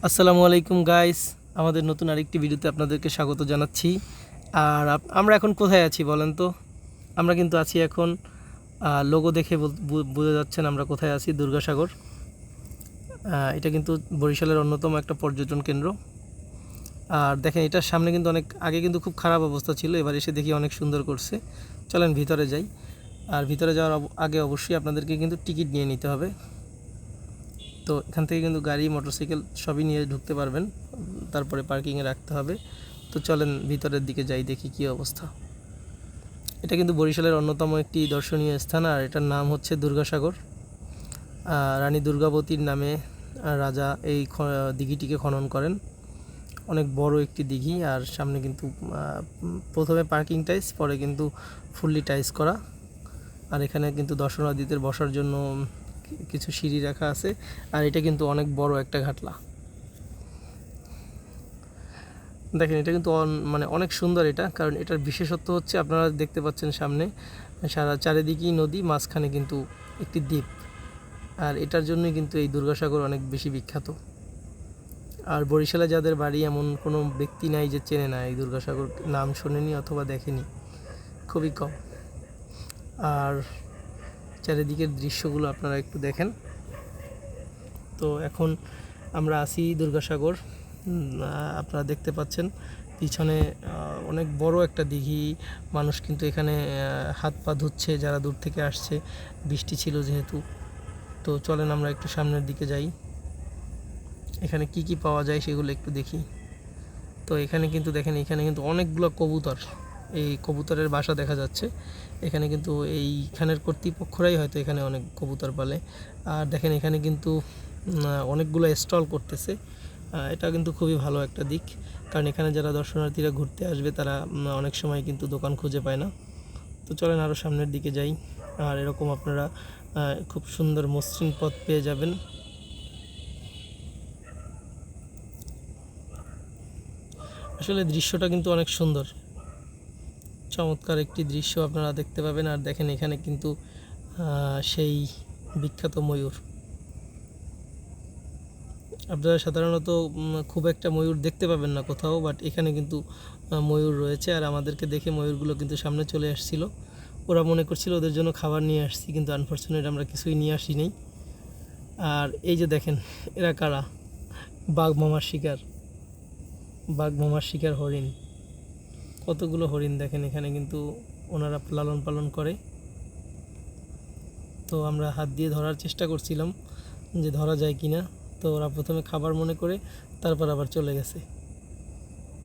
আসসালামু আলাইকুম গাইস, আমাদের নতুন আরেকটি ভিডিওতে আপনাদেরকে স্বাগত জানাচ্ছি। আর আমরা এখন কোথায় আছি বলেন তো? আমরা কিন্তু আছি এখন লোগো দেখে বোঝা যাচ্ছেন আমরা কোথায় আছি। দুর্গাসাগর, এটা কিন্তু বরিশালের অন্যতম একটা পর্যটন কেন্দ্র। আর দেখেন, এটার সামনে কিন্তু অনেক আগে কিন্তু খুব খারাপ অবস্থা ছিল, এবার এসে দেখি অনেক সুন্দর করছে। চলেন ভিতরে যাই। আর ভিতরে যাওয়ার আগে অবশ্যই আপনাদেরকে কিন্তু টিকিট নিয়ে নিতে হবে। তো এখান থেকে কিন্তু গাড়ি মোটরসাইকেল সবই নিয়ে ঢুকতে পারবেন, তারপরে পার্কিংয়ে রাখতে হবে। তো চলেন ভিতরের দিকে যাই, দেখি কী অবস্থা। এটা কিন্তু বরিশালের অন্যতম একটি দর্শনীয় স্থান, আর এটার নাম হচ্ছে দুর্গাসাগর। রানী দুর্গাবতীর নামে রাজা এই দিঘিটিকে খনন করেন। অনেক বড় একটি দিঘি, আর সামনে কিন্তু প্রথমে পার্কিং টাইস, পরে কিন্তু ফুললি টাইস করা। আর এখানে কিন্তু দর্শনার্থীদের বসার জন্য কিছু সিঁড়ি রাখা আছে। আর এটা কিন্তু অনেক বড় একটা ঘাটলা। দেখেন, এটা কিন্তু মানে অনেক সুন্দর এটা, কারণ এটার বিশেষত্ব হচ্ছে আপনারা দেখতে পাচ্ছেন সামনে চারিদিকেই নদী, মাঝখানে কিন্তু একটি দ্বীপ। আর এটার জন্যই কিন্তু এই দুর্গাসাগর অনেক বেশি বিখ্যাত। আর বরিশালে যাদের বাড়ি, এমন কোনো ব্যক্তি নাই যে চেনে না এই দুর্গাসাগর, নাম শোনেনি অথবা দেখেনি, খুবই কম। আর চারিদিকের দৃশ্যগুলো আপনারা একটু দেখেন। তো এখন আমরা আছি দুর্গাসাগর। আপনারা দেখতে পাচ্ছেন পিছনে অনেক বড় একটা দিঘি। মানুষ কিন্তু এখানে হাত পা ধুচ্ছে, যারা দূর থেকে আসছে, বৃষ্টি ছিল যেহেতু। তো চলেন আমরা একটু সামনের দিকে যাই, এখানে কি কি পাওয়া যায় সেগুলো একটু দেখি। তো এখানে কিন্তু দেখেন, এখানে কিন্তু অনেকগুলো কবুতর, এই কবুতরের বাসা দেখা যাচ্ছে। এখানে কিন্তু এইখানের কর্তৃপক্ষরাই হয়তো এখানে অনেক কবুতর পালে। আর দেখেন, এখানে কিন্তু অনেকগুলো স্টল করতেছে। এটা কিন্তু খুবই ভালো একটা দিক, কারণ এখানে যারা দর্শনার্থীরা ঘুরতে আসবে তারা অনেক সময় কিন্তু দোকান খুঁজে পায় না। তো চলেন আরও সামনের দিকে যাই। আর এরকম আপনারা খুব সুন্দর মসৃণ পথ পেয়ে যাবেন। আসলে দৃশ্যটা কিন্তু অনেক সুন্দর, চমৎকার একটি দৃশ্য আপনারা দেখতে পাবেন। আর দেখেন, এখানে কিন্তু সেই বিখ্যাত ময়ূর। আপনারা সাধারণত খুব একটা ময়ূর দেখতে পাবেন না কোথাও, বাট এখানে কিন্তু ময়ূর রয়েছে। আর আমাদেরকে দেখে ময়ূরগুলো কিন্তু সামনে চলে আসছিল। ওরা মনে করছিল ওদের জন্য খাবার নিয়ে আসছি, কিন্তু আনফর্চুনেট আমরা কিছুই নিয়ে আসি নাই। আর এই যে দেখেন, এরা কারা? বাঘ মামার শিকার, বাঘ মামার শিকার হরিণ। কতগুলো হরিণ দেখেন এখানে কিন্তু ওনারা লালন পালন করে। তো আমরা হাত দিয়ে ধরার চেষ্টা করছিলাম যে ধরা যায় কি না। তো ওরা প্রথমে খাবার মনে করে, তারপর আবার চলে গেছে।